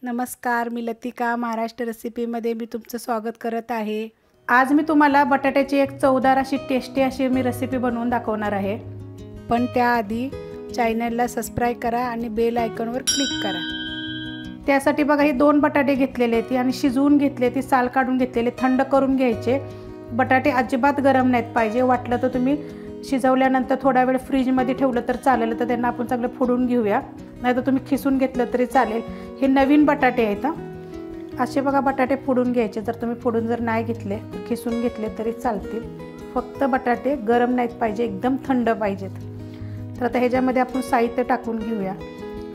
नमस्कार, मी लतिका महाराष्ट्र रेसिपीमध्ये मी तुमचं स्वागत करत आहे। आज मी तुम्हाला बटाट्याची एक चवदार अशी टेस्टी अशी मी रेसिपी बनवून दाखवणार आहे। पण त्याआधी चॅनलला सबस्क्राइब करा आणि बेल आयकॉनवर क्लिक करा। त्यासाठी बघा हे 2 बटाटे घेतलेले आहेत आणि शिजवून घेतले, ती साल काढून घेतलेले, थंड करून घ्यायचे। बटाटे अजिबात गरम नाहीत पाहिजे, वाटलं तर तुम्ही शिजवल्यानंतर थोडा वेळ फ्रीज मध्ये ठेवलं तर चालेल, तर त्यांना आपण चांगलं फोडून घेऊया, नाहीतर तुम्ही खिसून घेतलं तरी चालेल। हे नवीन बटाटे आहेत। असे बघा बटाटे फोडून घ्यायचे, जर तुम्ही फोडून जर नाही घेतले तर खिसून घेतले तरी चालतील। फक्त बटाटे गरम नाहीत पाहिजे, एकदम थंड पाहिजेत। तर आता ह्याच्यामध्ये आपण साहित्य टाकून घेऊया।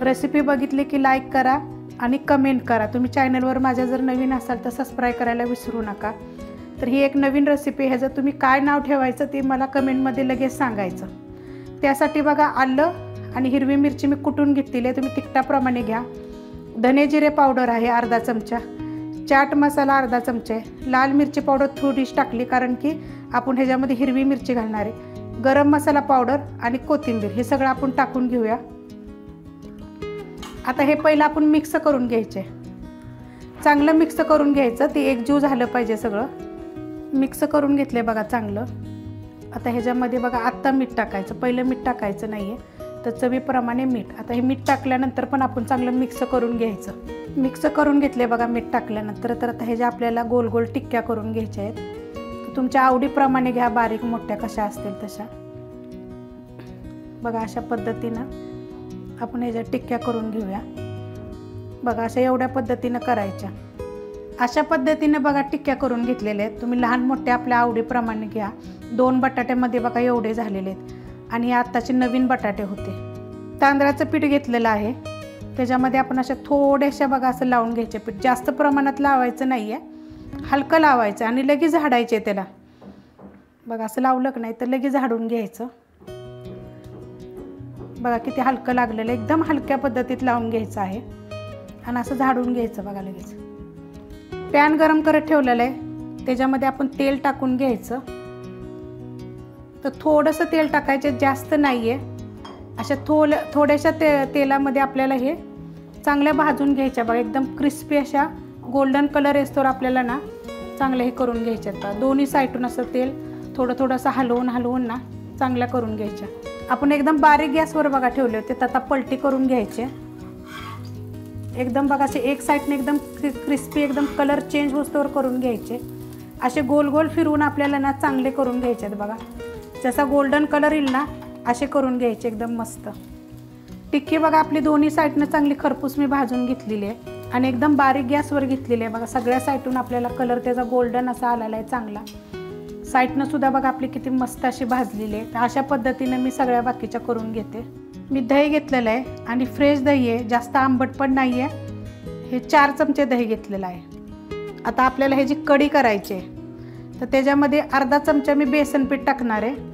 रेसिपी बघितली की लाईक करा आणि कमेंट करा। तुम्ही चॅनलवर माझ्या जर नवीन असाल तर सबस्क्राइब करायला विसरू नका। तर ही एक नवीन रेसिपी आहे, जर तुम्ही काय नाव ठेवायचं ते मला कमेंटमध्ये लगेच सांगायचं। त्यासाठी बघा आलं आणि हिरवी मिरची मी कुटून घेतलेली आहे, तुम्ही तिखटाप्रमाणे घ्या। धने जिरे पावडर आहे अर्धा चमचा, चाट मसाला अर्धा चमचा आहे, लाल मिरची पावडर थोडीशी टाकली कारण की आपण ह्याच्यामध्ये हिरवी मिरची घालणार आहे, गरम मसाला पावडर आणि कोथिंबीर हे सगळं आपण टाकून घेऊया। आता हे पहिलं आपण मिक्स करून घ्यायचे, चांगलं मिक्स करून घ्यायचं, ते एकजीव झालं पाहिजे। सगळं मिक्स करून घेतले बघा चांगलं। आता ह्याच्यामध्ये बघा आत्ता मीठ टाकायचं, पहिलं मीठ टाकायचं नाहीये, तर चवीप्रमाणे मीठ। आता हे मीठ टाकल्यानंतर पण आपण चांगलं मिक्स करून घ्यायचं। मिक्स करून घेतले बघा मीठ टाकल्यानंतर। तर आता ह्याच्या आपल्याला गोल गोल टिक्क्या करून घ्यायच्या आहेत, तर तुमच्या आवडीप्रमाणे घ्या, बारीक मोठ्या कशा असतील तशा। बघा अशा पद्धतीनं आपण ह्याच्या टिक्क्या करून घेऊया। बघा अशा एवढ्या पद्धतीनं करायच्या। अशा पद्धतीने बघा टिक्क्या करून घेतलेल्या आहेत। तुम्ही लहान मोठे आपल्या आवडीप्रमाणे घ्या। 2 बटाट्यामध्ये बघा एवढे झालेले आहेत आणि हे आत्ताचे नवीन बटाटे होते। तांदळाचं पीठ घेतलेलं आहे, त्याच्यामध्ये आपण अशा थोड्याशा बघा असं लावून घ्यायचे पीठ, जास्त प्रमाणात लावायचं नाही आहे, हलकं लावायचं आणि लगेच झाडायचे त्याला। बघा असं लावलं की नाही तर लगेच झाडून घ्यायचं। बघा किती हलकं लागलेलं, एकदम हलक्या पद्धतीत लावून घ्यायचं आहे आणि असं झाडून घ्यायचं बघा लगेच। पॅन गरम करत ठेवलेलं आहे, त्याच्यामध्ये आपण तेल टाकून घ्यायचं। तर थोडंसं तेल टाकायचं, जास्त नाही आहे। अशा थोड्याशा तेलामध्ये आपल्याला हे चांगल्या भाजून घ्यायच्या बघा, एकदम क्रिस्पी अशा गोल्डन कलर येतोवर आपल्याला ना चांगलं हे करून घ्यायच्यात बघा। दोन्ही साईडून असं तेल थोडं थोडंसं हलवून ना चांगल्या करून घ्यायच्या। आपण एकदम बारीक गॅसवर बघा ठेवले होते, तर आता पलटी करून घ्यायचे एकदम बघा असे एक साईडने एकदम क्रिस्पी, एकदम कलर चेंज होतोवर करून घ्यायचे। असे गोल गोल फिरवून आपल्याला ना चांगले करून घ्यायचे आहेत बघा, जसा गोल्डन कलर येईल ना असे करून घ्यायचे एकदम मस्त। टिक्की बघा आपली दोन्ही साईडनं चांगली खरपूस मी भाजून घेतलेली आहे आणि एकदम बारीक गॅसवर घेतलेली आहे बघा। सगळ्या साईडून आपल्याला कलर त्याचा गोल्डन असा आलेला आहे चांगला। साईडनं सुद्धा बघा आपली किती मस्त अशी भाजलेली आहे। तर अशा पद्धतीने मी सगळ्या बाकीच्या करून घेते। मी दही घेतलेलं आहे आणि फ्रेश दही आहे, जास्त आंबट पण नाही आहे। हे 4 चमचे दही घेतलेलं आहे। आता आपल्याला ह्याची कढी करायची आहे, तर त्याच्यामध्ये अर्धा चमचा मी बेसन पीठ टाकणार आहे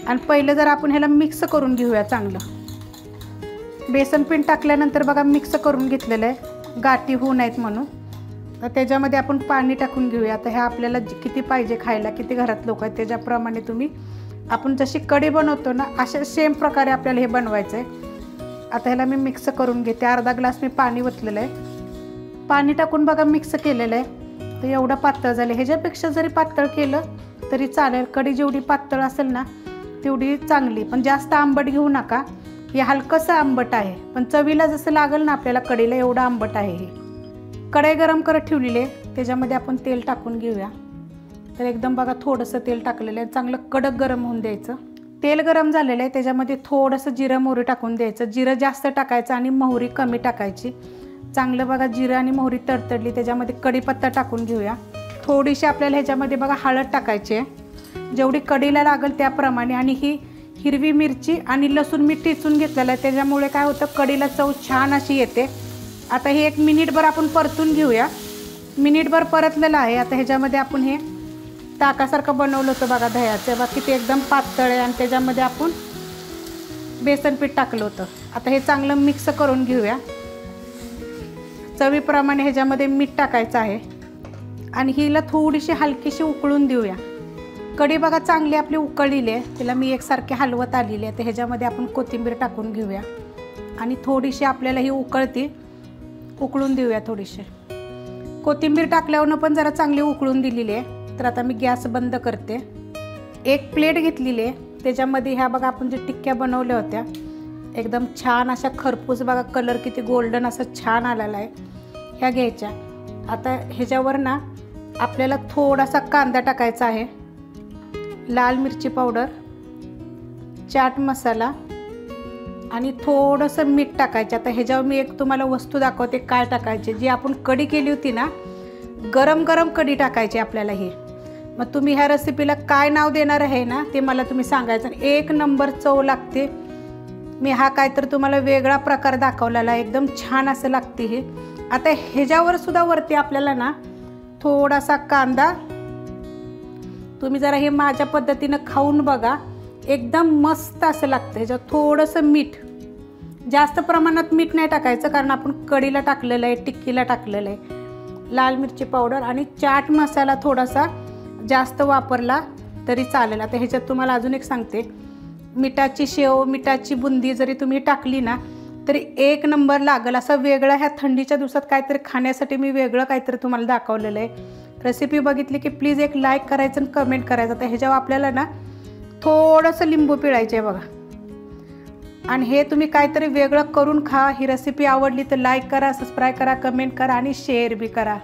आणि पहिलं जर आपण ह्याला मिक्स करून घेऊया चांगलं। बेसन पीठ टाकल्यानंतर बघा मिक्स करून घेतलेलं आहे, गाठी होऊ नयेत म्हणून। तर त्याच्यामध्ये आपण पाणी टाकून घेऊया। आता ह्या आपल्याला किती पाहिजे खायला, किती घरात लोक आहेत त्याच्याप्रमाणे तुम्ही, आपण जशी कढी बनवतो ना अशा सेम प्रकारे आपल्याला हे बनवायचं आहे। आता ह्याला मी मिक्स करून घेते, अर्धा ग्लास मी पाणी ओतलेलं आहे। पाणी टाकून बघा मिक्स केलेलं आहे, तर एवढं पातळ झालं। ह्याच्यापेक्षा जरी पातळ केलं तरी चालेल, कढी जेवढी पातळ असेल ना तेवढी चांगली, पण जास्त आंबट घेऊ नका। हे हलकंसं आंबट आहे, पण चवीला जसं लागेल ना आपल्याला कढीला एवढं आंबट आहे हे। कढई गरम करत ठेवलेली आहे, त्याच्यामध्ये आपण तेल टाकून घेऊया। तर एकदम बघा थोडंसं तेल टाकलेलं आहे, चांगलं कडक गरम होऊन द्यायचं। तेल गरम झालेलं आहे, त्याच्यामध्ये थोडंसं जिरं मोहरी टाकून द्यायचं। जिरं जास्त टाकायचं आणि मोहरी कमी टाकायची। चांगलं बघा जिरं आणि मोहरी तडतडली, त्याच्यामध्ये कढीपत्ता टाकून घेऊया। थोडीशी आपल्याला ह्याच्यामध्ये बघा हळद टाकायची आहे, जेवढी कढीला लागेल त्याप्रमाणे। आणि ही हिरवी मिरची आणि लसूण मी टिचून घेतलेलं आहे, त्याच्यामुळे काय होतं कढीला चव छान अशी येते। आता हे 1 मिनिटभर आपण परतून घेऊया। मिनिटभर परतलेलं आहे। आता ह्याच्यामध्ये आपण हे ताकासारखं बनवलं होतं बघा दह्याचं, बाकी ते एकदम पातळ आहे आणि त्याच्यामध्ये आपण बेसन पीठ टाकलं होतं। आता हे चांगलं मिक्स करून घेऊया। चवीप्रमाणे ह्याच्यामध्ये मीठ टाकायचं आहे आणि हिला थोडीशी हलकीशी उकळून देऊया। कढी बघा चांगली आपली उकळलेली आहे, तिला मी एकसारखी हलवत आलेली आहे। तर ह्याच्यामध्ये आपण कोथिंबीर टाकून घेऊया आणि थोडीशी आपल्याला ही उकळती उकळून देऊया थोडीशी. कोथिंबीर टाकल्यावर पण जरा चांगली उकळून दिलेली आहे. तर आता मी गॅस बंद करते. एक प्लेट घेतलेली आहे, त्याच्यामध्ये ह्या बघा आपण जे टिक्क्या बनवल्या होत्या एकदम छान अशा खरपूस, बघा कलर किती गोल्डन असा छान आलेला आहे, ह्या घ्यायच्या. आता ह्याच्यावर ना आपल्याला थोडासा कांदा टाकायचा आहे, लाल मिरची पावडर, चाट मसाला आणि थोडंसं मीठ टाकायचं. आता ह्याच्यावर मी एक तुम्हाला वस्तू दाखवते काय टाकायचे. जी आपण कढी केली होती ना, गरम गरम कढी टाकायची आपल्याला. हे मग तुम्ही ह्या रेसिपीला काय नाव देणार आहे ना ते मला तुम्ही सांगायचं. एक नंबर चव लागते. मी हा काय तर तुम्हाला वेगळा प्रकार दाखवलेला आहे, एकदम छान असं लागते हे. आता ह्याच्यावर सुद्धा वरती आपल्याला ना थोडासा कांदा, तुम्ही जरा हे माझ्या पद्धतीनं खाऊन बघा, एकदम मस्त असं लागतं. ह्याच्यात थोडंसं मीठ, जास्त प्रमाणात मीठ नाही टाकायचं कारण आपण कढीला टाकलेलं आहे, टिक्कीला टाकलेलं आहे. लाल मिरची पावडर आणि चाट मसाला थोडासा जास्त वापरला तरी चालेल. आता ह्याच्यात तुम्हाला अजून एक सांगते, मिठाची शेव, मिठाची बुंदी जरी तुम्ही टाकली ना तरी एक नंबर लागेल. असं वेगळं ह्या थंडीच्या दिवसात काहीतरी खाण्यासाठी मी वेगळं काहीतरी तुम्हाला दाखवलेलं आहे. रेसिपी बघितली की प्लीज एक लाईक करायचं आणि कमेंट करायचं. तर ह्याच्यावर आपल्याला ना थोडंसं लिंबू पिळायचं आहे बघा. आणि हे तुम्ही काहीतरी वेगळं करून खा. ही रेसिपी आवडली तर लाईक करा, सबस्क्राईब करा, कमेंट करा आणि शेअर बी करा.